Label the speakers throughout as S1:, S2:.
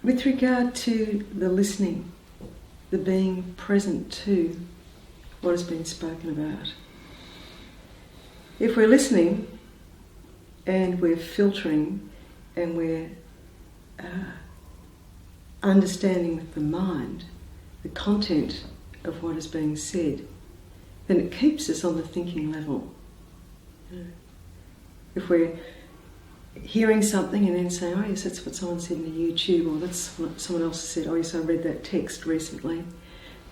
S1: with regard to the listening, the being present to what has been spoken about, if we're listening and we're filtering and we're understanding with the mind the content of what is being said, then it keeps us on the thinking level. If we're hearing something and then saying, oh yes, that's what someone said in the YouTube, or that's what someone else said, oh yes, I read that text recently,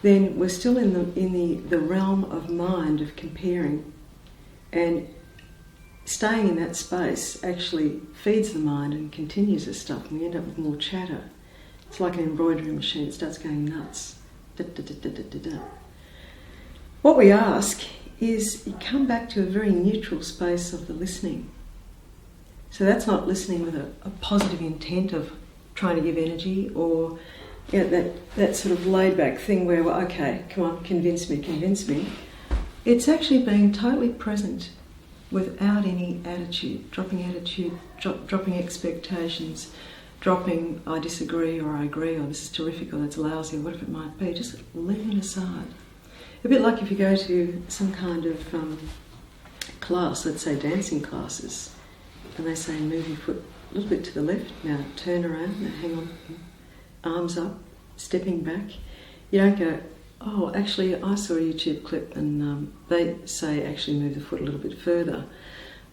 S1: then we're still in the realm of mind, of comparing, and staying in that space actually feeds the mind and continues this stuff, and we end up with more chatter. It's like an embroidery machine, it starts going nuts. Da, da, da, da, da, da, da. What we ask is you come back to a very neutral space of the listening. So that's not listening with a positive intent of trying to give energy, or that sort of laid back thing where, well, okay, come on, convince me. It's actually being totally present without any attitude, dropping expectations, dropping I disagree or I agree, or this is terrific or that's lousy or whatever it might be, just leaving it aside. A bit like if you go to some kind of class, let's say dancing classes, and they say move your foot a little bit to the left, now turn around, now hang on, arms up, stepping back. You don't go, oh, actually I saw a YouTube clip and they say actually move the foot a little bit further.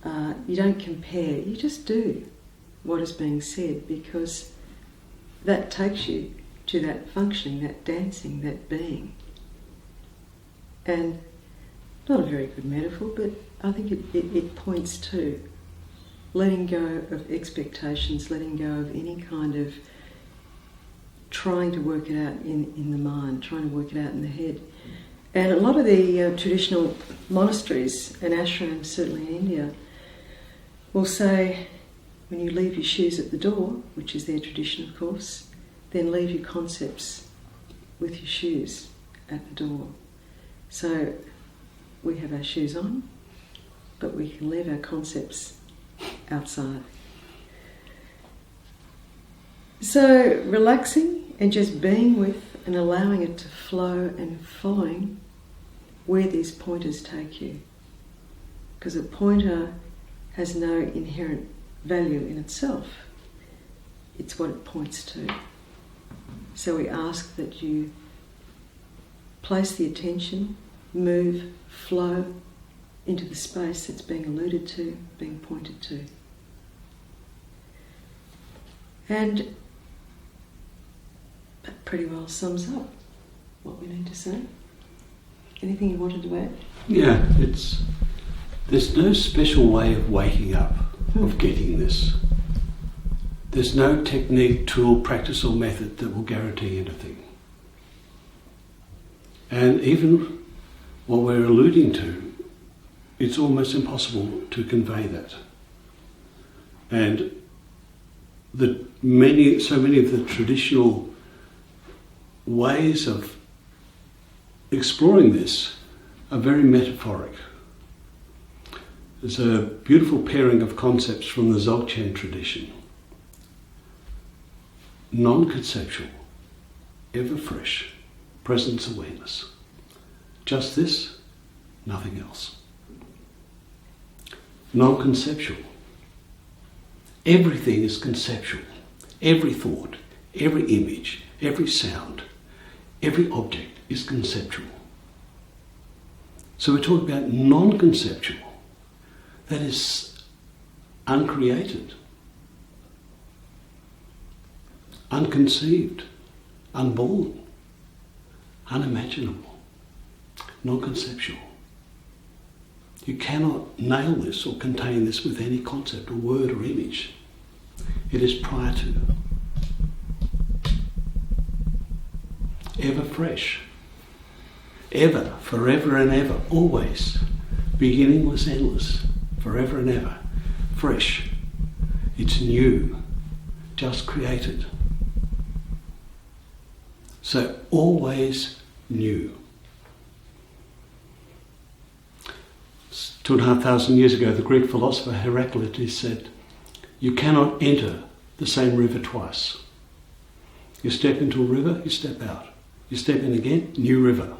S1: You don't compare, you just do what is being said, because that takes you to that functioning, that dancing, that being. And not a very good metaphor, but I think it points to letting go of expectations, letting go of any kind of trying to work it out in the mind, trying to work it out in the head. And a lot of the traditional monasteries and ashrams, certainly in India, will say, when you leave your shoes at the door, which is their tradition of course, then leave your concepts with your shoes at the door. So we have our shoes on, but we can leave our concepts outside. So relaxing and just being with and allowing it to flow and following where these pointers take you. Because a pointer has no inherent value in itself. It's what it points to. So we ask that you place the attention, move, flow into the space that's being alluded to, being pointed to. And that pretty well sums up what we need to say. Anything you wanted to add?
S2: Yeah, there's no special way of waking up, of getting this. There's no technique, tool, practice or method that will guarantee anything. And even what we're alluding to, it's almost impossible to convey that. And so many of the traditional ways of exploring this are very metaphoric. There's a beautiful pairing of concepts from the Dzogchen tradition. Non-conceptual, ever fresh, presence awareness. Just this, nothing else. Non-conceptual. Everything is conceptual. Every thought, every image, every sound, every object is conceptual. So we're talking about non-conceptual. That is uncreated, unconceived, unborn, unimaginable, non-conceptual. You cannot nail this or contain this with any concept or word or image. It is prior to. Ever fresh. Ever, forever and ever, always. Beginningless, endless, forever and ever. Fresh. It's new. Just created. So always new. 2,500 years ago, the Greek philosopher Heraclitus said, "You cannot enter the same river twice." You step into a river, you step out. You step in again, new river.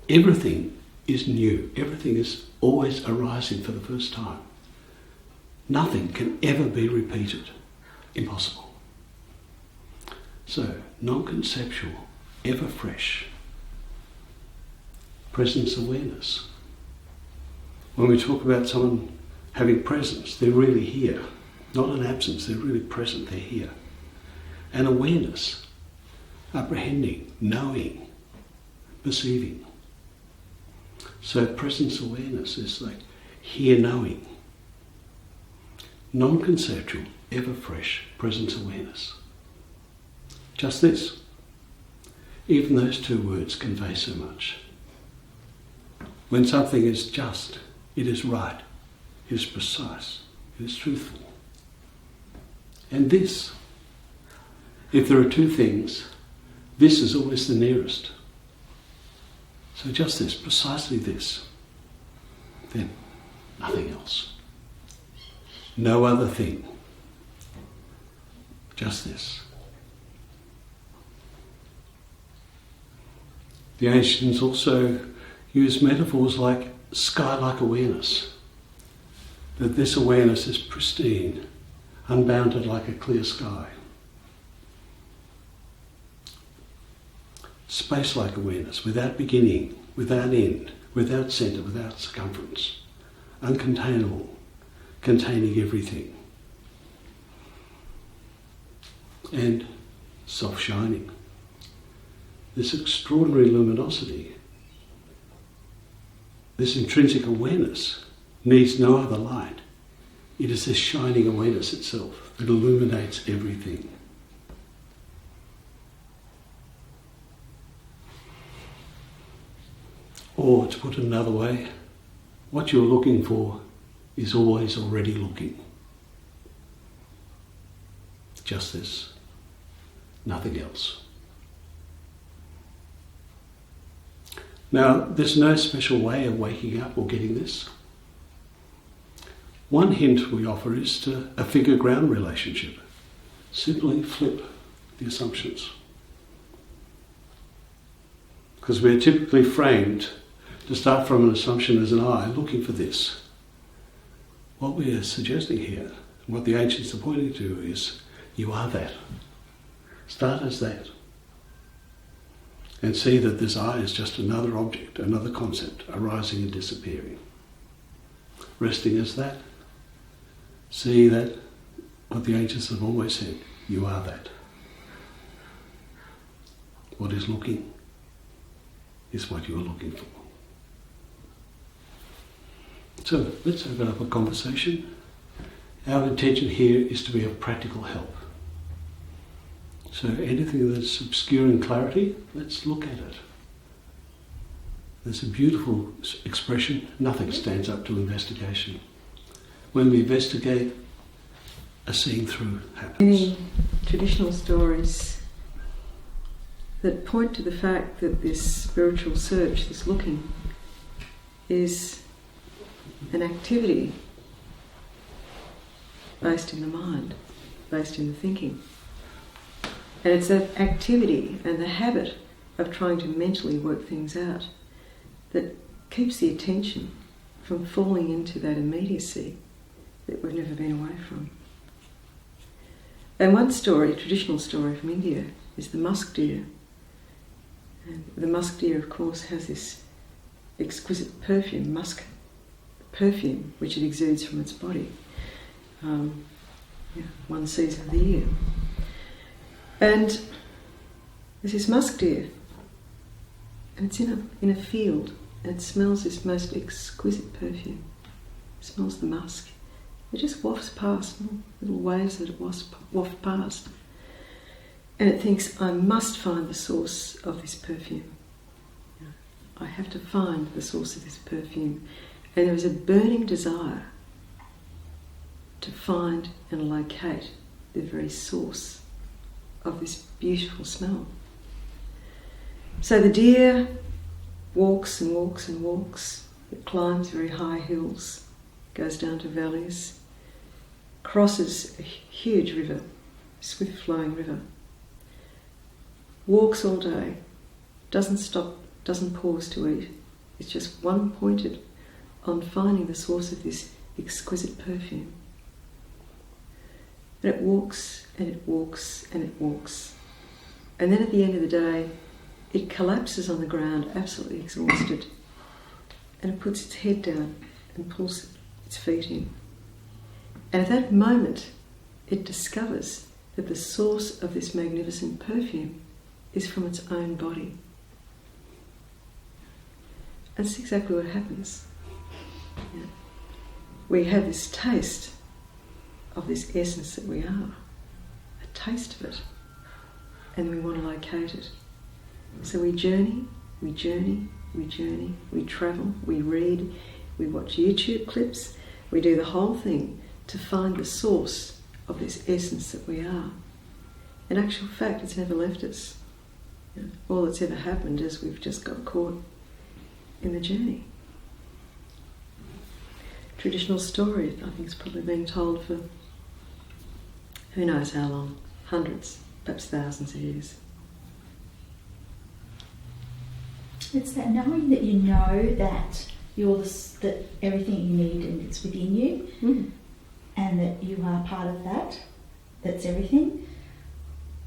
S2: Everything is new. Everything is always arising for the first time. Nothing can ever be repeated. Impossible. So, non-conceptual, ever fresh. Presence awareness. When we talk about someone having presence, they're really here. Not an absence, they're really present, they're here. And awareness, apprehending, knowing, perceiving. So presence awareness is like here knowing. Non-conceptual, ever fresh, presence awareness. Just this. Even those two words convey so much. When something is just, it is right, it is precise, it is truthful. And this, if there are two things, this is always the nearest. So just this, precisely this, then nothing else. No other thing. Just this. The ancients also use metaphors like sky-like awareness. That this awareness is pristine, unbounded like a clear sky. Space-like awareness, without beginning, without end, without centre, without circumference. Uncontainable, containing everything. And self-shining. This extraordinary luminosity, this intrinsic awareness needs no other light. It is this shining awareness itself that illuminates everything. Or, to put it another way, what you're looking for is always already looking. Just this, nothing else. Now, there's no special way of waking up or getting this. One hint we offer is to a figure-ground relationship. Simply flip the assumptions. Because we're typically framed to start from an assumption as an I, looking for this. What we are suggesting here, what the ancients are pointing to is, you are that. Start as that. And see that this I is just another object, another concept, arising and disappearing. Resting as that. See that, what the ancients have always said, you are that. What is looking is what you are looking for. So let's open up a conversation. Our intention here is to be of practical help. So anything that's obscuring clarity, let's look at it. There's a beautiful expression, nothing stands up to investigation. When we investigate, a seeing through happens.
S1: Many traditional stories that point to the fact that this spiritual search, this looking, is an activity based in the mind, based in the thinking. And it's that activity and the habit of trying to mentally work things out that keeps the attention from falling into that immediacy that we've never been away from. And one story, a traditional story from India, is the musk deer. And the musk deer, of course, has this exquisite perfume, musk perfume, which it exudes from its body. One season of the year. And there's this musk deer, and it's in a field, and it smells this most exquisite perfume. It smells the musk. It just wafts past, little waves that it waft past. And it thinks, I must find the source of this perfume. I have to find the source of this perfume. And there is a burning desire to find and locate the very source of this beautiful smell. So the deer walks and walks and walks. It climbs very high hills, goes down to valleys, crosses a huge river, swift flowing river, walks all day, doesn't stop, doesn't pause to eat. It's just one pointed on finding the source of this exquisite perfume. And it walks and it walks and it walks. And then at the end of the day, it collapses on the ground, absolutely exhausted. And it puts its head down and pulls its feet in. And at that moment, it discovers that the source of this magnificent perfume is from its own body. And that's exactly what happens. Yeah. We have this taste of this essence that we are, a taste of it, and we want to locate it. So we journey, we journey, we journey, we travel, we read, we watch YouTube clips, we do the whole thing to find the source of this essence that we are. In actual fact, it's never left us. You know, all that's ever happened is we've just got caught in the journey. Traditional story, I think, is probably being told for who knows how long, hundreds, perhaps thousands of years.
S3: It's that knowing that you know that that everything you need and it's within you, and that you are part of that. That's everything,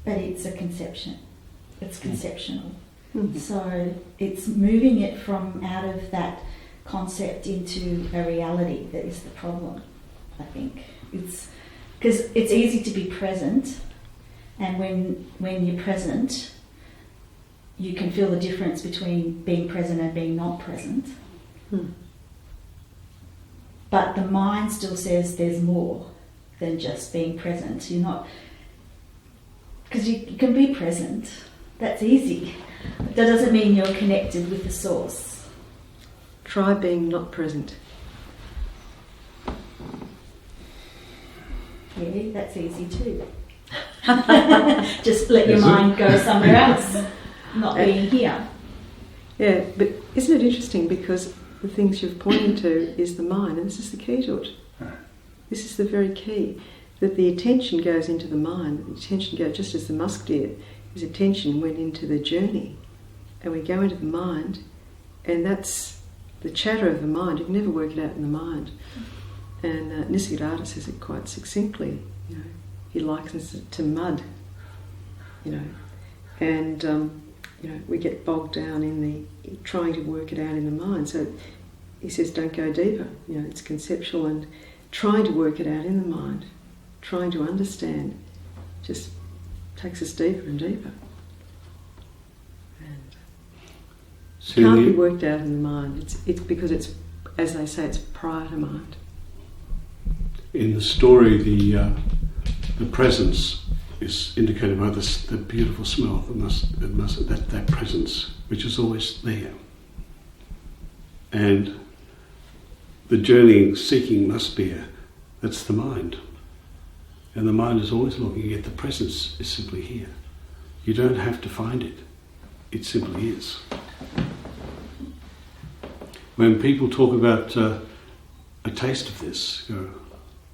S3: but it's a conception. It's conceptual.
S1: Mm-hmm.
S3: So it's moving it from out of that concept into a reality that is the problem. I think it's because it's easy to be present, and when you're present, you can feel the difference between being present and being not present. But the mind still says there's more than just being present. You're not, because you can be present. That's easy. But that doesn't mean you're connected with the source.
S1: Try being not present.
S3: Really, that's easy too. Just let your mind go somewhere else, not being here.
S1: Yeah, but isn't it interesting, because the things you've pointed to is the mind, and this is the key to it. This is the very key, that the attention goes into the mind. The attention goes, just as the musk deer, his attention went into the journey, and we go into the mind, and that's the chatter of the mind. You can never work it out in the mind. And Nisargadatta says it quite succinctly. You know, he likens it to mud. You know, and you know, we get bogged down in the trying to work it out in the mind. So he says, don't go deeper. You know, it's conceptual, and trying to work it out in the mind, trying to understand, just takes us deeper and deeper. And it can't be worked out in the mind. It's because it's, as they say, it's prior to mind.
S2: In the story, the presence is indicated by the beautiful smell, that presence, which is always there. And the journeying, seeking must be that's the mind. And the mind is always looking, yet the presence is simply here. You don't have to find it. It simply is. When people talk about a taste of this, you know,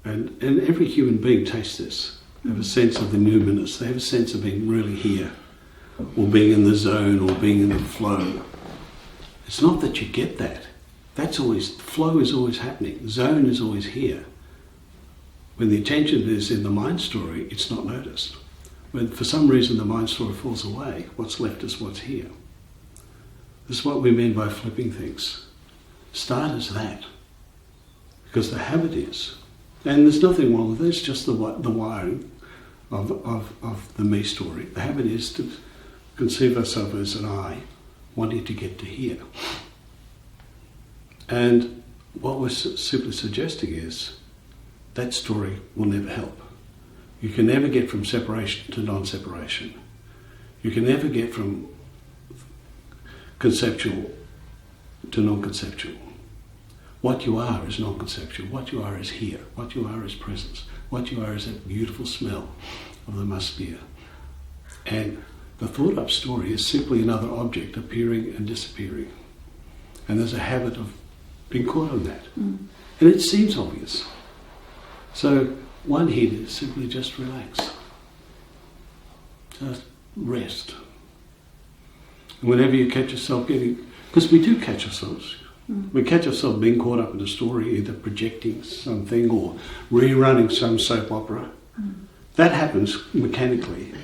S2: and every human being tastes this, they have a sense of the numinous, they have a sense of being really here, or being in the zone, or being in the flow. It's not that you get that. That's always, flow is always happening, zone is always here. When the attention is in the mind story, it's not noticed. When for some reason the mind story falls away, what's left is what's here. This is what we mean by flipping things. Start as that, because the habit is, and there's nothing wrong with it, it's just the wiring of the me story. The habit is to conceive ourselves as an I, wanting to get to here. And what we're simply suggesting is that story will never help. You can never get from separation to non-separation. You can never get from conceptual to non-conceptual. What you are is non-conceptual. What you are is here. What you are is presence. What you are is that beautiful smell of the musk deer. And the thought-up story is simply another object appearing and disappearing. And there's a habit of being caught on that. And it seems obvious. So one hint is simply just relax. Just rest. And whenever you catch yourself getting, because we do catch ourselves, we catch ourselves being caught up in a story, either projecting something or rerunning some soap opera. That happens mechanically.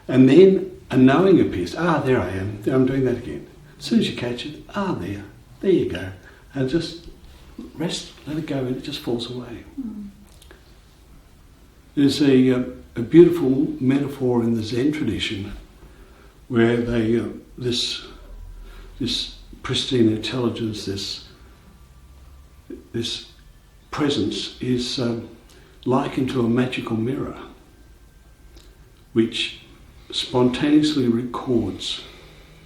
S2: And then a knowing appears. There I am. I'm doing that again. As soon as you catch it, there you go. And just rest, let it go, and it just falls away. There's a beautiful metaphor in the Zen tradition where they this pristine intelligence, this presence is likened to a magical mirror which spontaneously records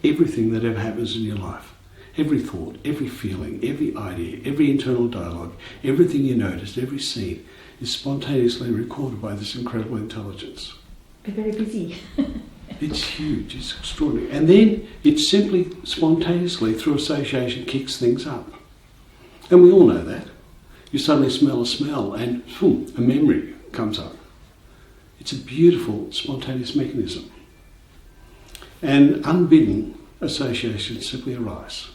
S2: everything that ever happens in your life. Every thought, every feeling, every idea, every internal dialogue, everything you noticed, every scene is spontaneously recorded by this incredible intelligence.
S3: They're very busy.
S2: It's huge, it's extraordinary. And then it simply, spontaneously, through association, kicks things up. And we all know that. You suddenly smell a smell and a memory comes up. It's a beautiful, spontaneous mechanism. And unbidden associations simply arise.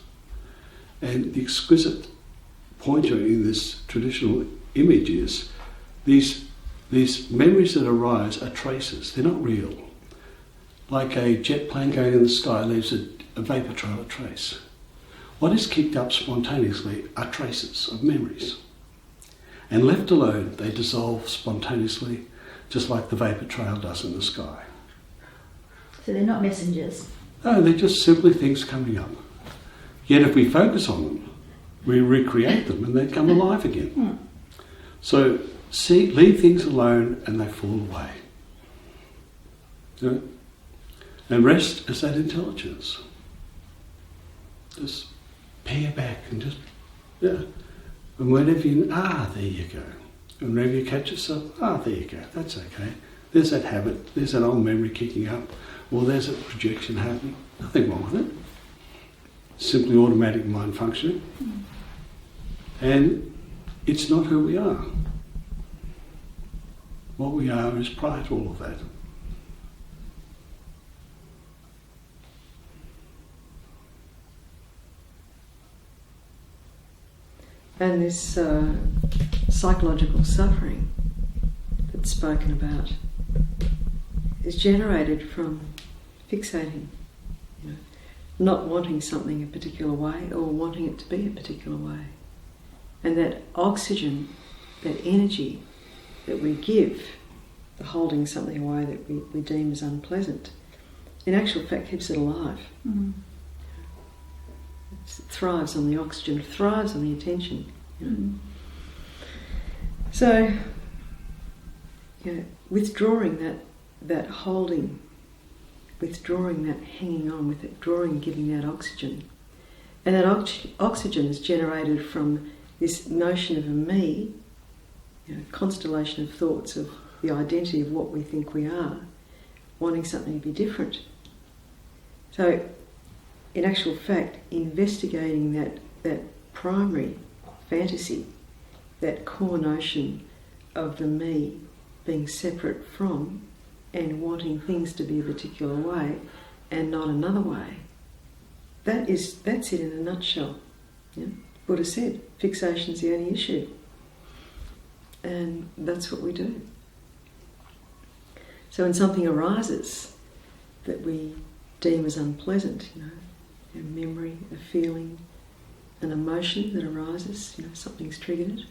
S2: And the exquisite pointer in this traditional image is these memories that arise are traces, they're not real. Like a jet plane going in the sky leaves a vapour trail, a trace. What is kicked up spontaneously are traces of memories. And left alone, they dissolve spontaneously, just like the vapour trail does in the sky.
S3: So they're not messengers.
S2: No, they're just simply things coming up. Yet if we focus on them, we recreate them and they come alive again. So leave things alone and they fall away. You know? And rest is that intelligence. Just peer back and just, And whenever you, there you go. And whenever you catch yourself, there you go, that's okay. There's that habit, there's that old memory kicking up, or there's a projection happening. Nothing wrong with it. Simply automatic mind functioning. And it's not who we are. What we are is prior to all of that.
S1: And this psychological suffering that's spoken about is generated from fixating, not wanting something a particular way or wanting it to be a particular way. And that oxygen, that energy that we give for holding something away that we deem as unpleasant, in actual fact keeps it alive. It thrives on the oxygen, thrives on the attention. So, withdrawing that holding, withdrawing that hanging on, withdrawing giving that oxygen, and that oxygen is generated from this notion of a me, constellation of thoughts of the identity of what we think we are, wanting something to be different. So, in actual fact, investigating that primary fantasy, that core notion of the me being separate from and wanting things to be a particular way and not another way, that's it in a nutshell. Buddha said, fixation's the only issue. And that's what we do. So when something arises that we deem as unpleasant, a memory, a feeling, an emotion that arises, something's triggered it,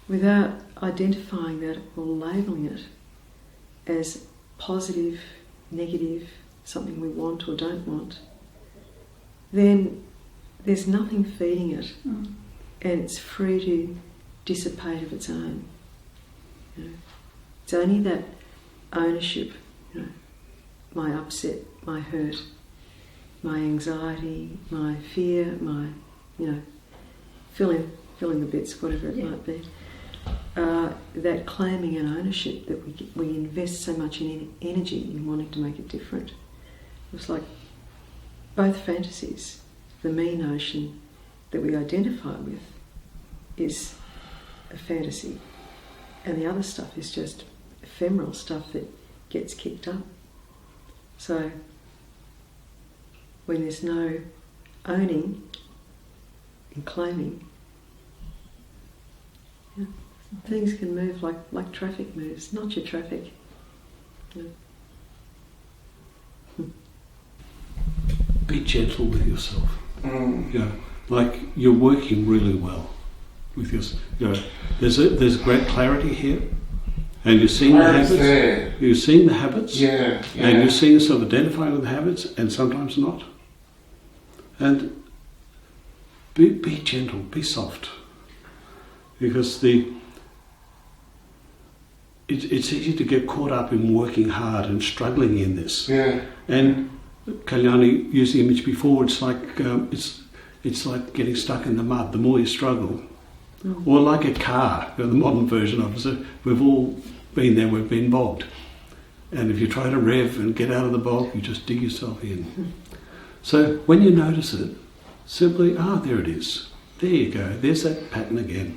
S1: without identifying that or labelling it as positive, negative, something we want or don't want, then there's nothing feeding it, and it's free to dissipate of its own. It's only that ownership, my upset, my hurt, my anxiety, my fear, my, fill in the bits, whatever it might be. That claiming and ownership that we invest so much in energy in wanting to make it different. It's like both fantasies, the me notion that we identify with is a fantasy, and the other stuff is just ephemeral stuff that gets kicked up. So when there's no owning and claiming, things can move like traffic moves, not your traffic.
S2: Be gentle with yourself. Like you're working really well with yourself. There's great clarity here, and you're seeing the habits.
S4: There.
S2: You're seeing the habits,
S4: Yeah.
S2: and you're seeing yourself identifying with the habits, and sometimes not. And be gentle, be soft, because it's easy to get caught up in working hard and struggling in this.
S4: Yeah.
S2: And Kalyani used the image before. It's like it's like getting stuck in the mud. The more you struggle, or like a car, the modern version of it. So we've all been there. We've been bogged, and if you try to rev and get out of the bog, you just dig yourself in. So when you notice it, simply there it is. There you go. There's that pattern again.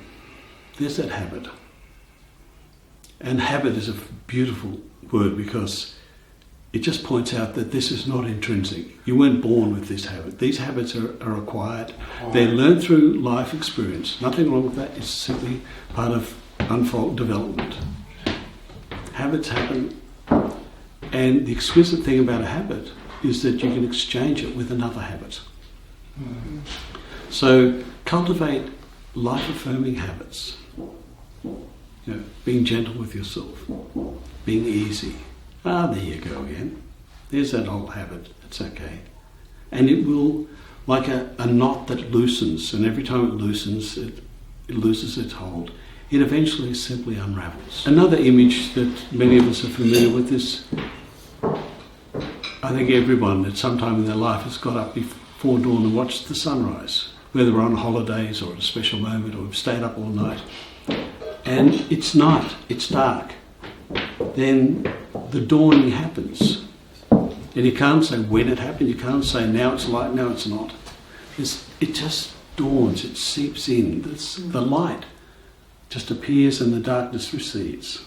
S2: There's that habit. And habit is a beautiful word because it just points out that this is not intrinsic. You weren't born with this habit. These habits are acquired. They're learned through life experience. Nothing wrong with that. It's simply part of unfold development. Habits happen, and the exquisite thing about a habit is that you can exchange it with another habit. So cultivate life-affirming habits. Being gentle with yourself, being easy. There you go again. There's that old habit. It's okay. And it will, like a knot that loosens, and every time it loosens, it loses its hold. It eventually simply unravels. Another image that many of us are familiar with is, I think everyone at some time in their life has got up before dawn and watched the sunrise, whether we're on holidays or at a special moment or we've stayed up all night. And it's night, it's dark. Then the dawning happens. And you can't say when it happened, you can't say now it's light, now it's not. It just dawns, it seeps in. The light just appears and the darkness recedes.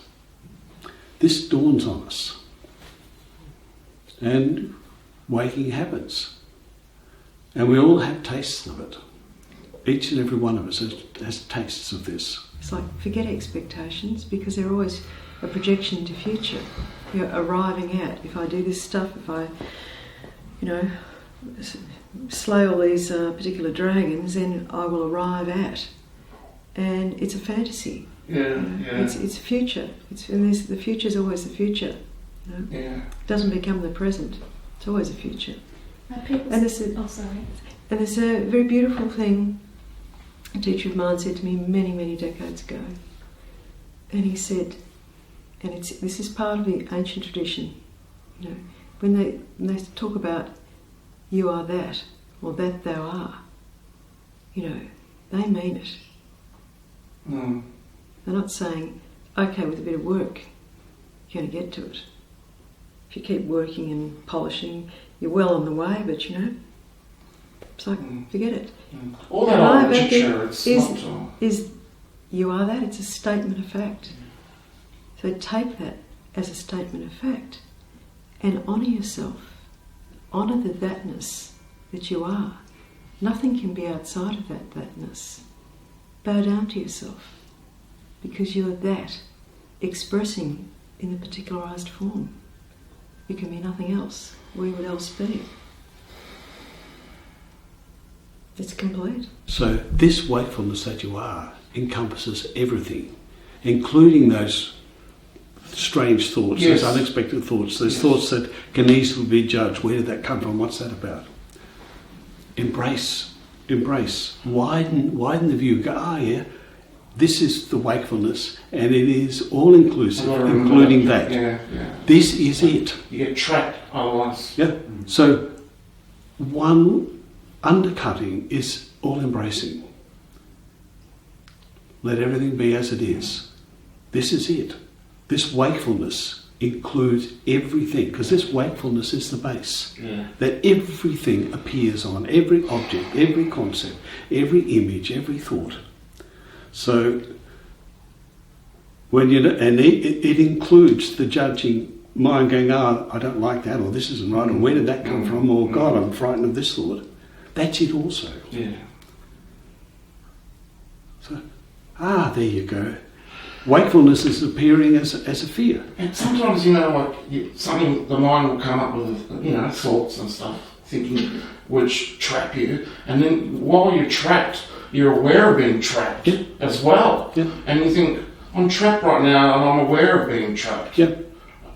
S2: This dawns on us. And waking happens. And we all have tastes of it. Each and every one of us has tastes of this.
S1: It's like forget expectations because they're always a projection into future. You're arriving at, if I do this stuff, if I, slay all these particular dragons, then I will arrive at. And it's a fantasy. It's future. The future is always the future. It doesn't become the present. It's always a future. And there's a very beautiful thing a teacher of mine said to me many, many decades ago. And he said, and this is part of the ancient tradition, when they talk about you are that, or that thou are, they mean it. They're not saying, okay, with a bit of work, you're going to get to it. If you keep working and polishing, you're well on the way, but it's like, forget it.
S4: All that old literature,
S1: is you are that, it's a statement of fact. So take that as a statement of fact and honour yourself. Honour the thatness that you are. Nothing can be outside of that thatness. Bow down to yourself because you're that expressing in a particularised form. You can be nothing else. Where would else be? It's complete.
S2: So this wakefulness that you are encompasses everything, including those strange thoughts, those unexpected thoughts, those thoughts that can easily be judged. Where did that come from? What's that about? Embrace. Widen the view. Go, this is the wakefulness, and it is all-inclusive, including that. This is it.
S4: You get trapped otherwise.
S2: So one undercutting is all-embracing. Let everything be as it is. This is it. This wakefulness includes everything, because this wakefulness is the base. That everything appears on, every object, every concept, every image, every thought. So, and it includes the judging mind going, oh, I don't like that, or this isn't right, or where did that come from, or God, I'm frightened of this thought. That's it also.
S4: Yeah.
S2: So, there you go. Wakefulness is appearing as a fear.
S4: And sometimes, the mind will come up with, thoughts and stuff, thinking, which trap you. And then while you're trapped, you're aware of being trapped as well.
S2: Yeah.
S4: And you think, I'm trapped right now and I'm aware of being trapped.
S2: Yeah.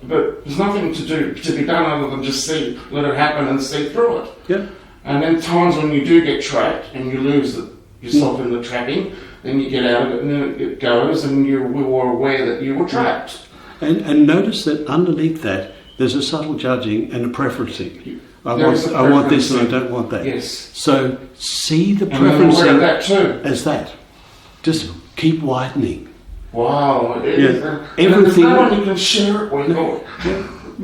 S4: But there's nothing to be done other than just let it happen and see through it.
S2: Yeah.
S4: And then times when you do get trapped and you lose yourself in the trapping, then you get out of it and then it goes and you were aware that you were trapped.
S2: And notice that underneath that, there's a subtle judging and a preferencing. I want this and I don't want that.
S4: Yes.
S2: So see the
S4: preferencing
S2: preferencing
S4: of that too.
S2: as that. Just keep widening.
S4: Wow.
S2: There's
S4: everything. No one you can share it with.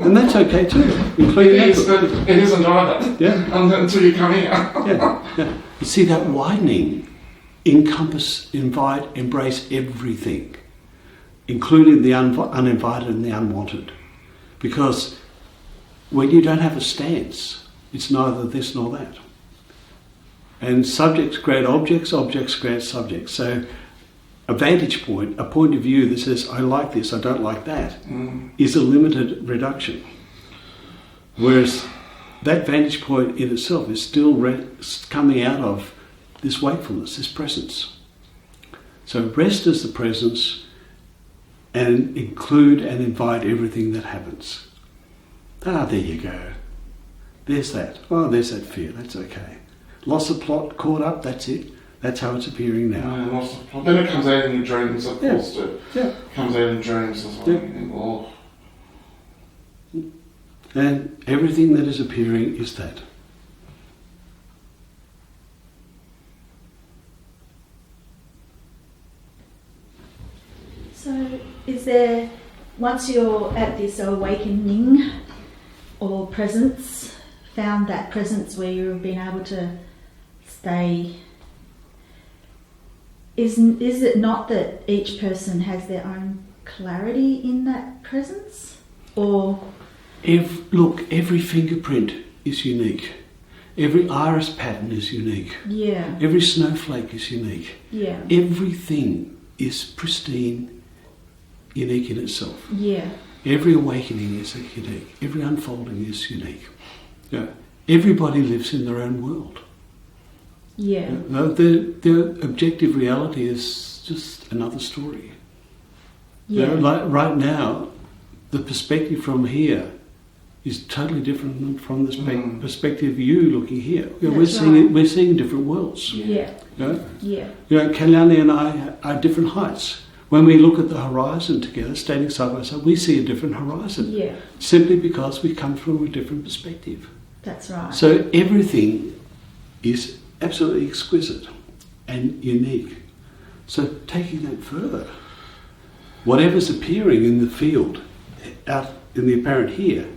S2: And that's okay too. Including
S4: it isn't either.
S2: Yeah.
S4: Until you come here.
S2: Yeah. You see that widening, encompass, invite, embrace everything, including the uninvited and the unwanted. Because when you don't have a stance, it's neither this nor that. And subjects create objects, objects create subjects. So a vantage point, a point of view that says, I like this, I don't like that, is a limited reduction. Whereas that vantage point in itself is still coming out of this wakefulness, this presence. So rest as the presence and include and invite everything that happens. There you go. There's that. Oh, there's that fear. That's okay. Loss of plot, caught up, that's it. That's how it's appearing now.
S4: Loss of plot. Then it comes out in your dreams, of course, too.
S2: Yeah.
S4: It comes out in dreams as well.
S2: Yeah.
S4: You think, oh.
S2: And everything that is appearing is that.
S3: So is there, once you're at this awakening or presence, found that presence where you've been able to stay, is it not that each person has their own clarity in that presence? Or
S2: every fingerprint is unique. Every iris pattern is unique.
S3: Yeah.
S2: Every snowflake is unique.
S3: Yeah.
S2: Everything is pristine, unique in itself.
S3: Yeah.
S2: Every awakening is unique. Every unfolding is unique. Yeah. Everybody lives in their own world.
S3: Yeah.
S2: The objective reality is just another story.
S3: Yeah.
S2: Like right now, the perspective from here is totally different from the perspective of you looking here. We're seeing different worlds.
S3: Yeah.
S2: Yeah. Kalyani and I are different heights. When we look at the horizon together, standing side by side, we see a different horizon.
S3: Yeah.
S2: Simply because we come from a different perspective.
S3: That's right.
S2: So everything is absolutely exquisite and unique. So taking that further, whatever's appearing in the field, out in the apparent here,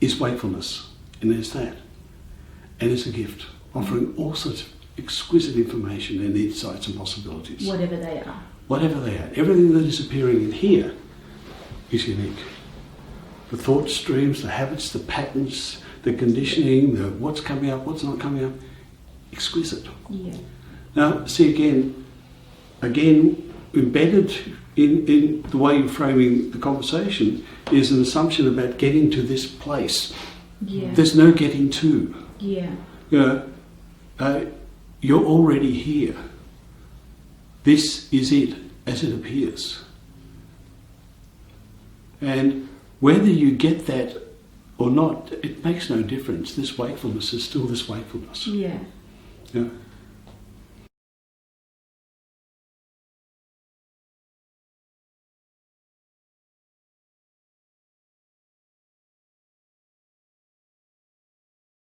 S2: is wakefulness, and there's that. And it's a gift, offering all sorts of exquisite information and insights and possibilities.
S3: Whatever they are.
S2: Whatever they are. Everything that is appearing in here is unique. The thought streams, the habits, the patterns, the conditioning, the what's coming up, what's not coming up, exquisite.
S3: Yeah.
S2: Now, see again, embedded in the way you're framing the conversation is an assumption about getting to this place.
S3: Yeah.
S2: There's no getting to.
S3: Yeah.
S2: You're already here. This is it as it appears. And whether you get that or not, it makes no difference. This wakefulness is still this wakefulness.
S3: Yeah.
S2: Yeah.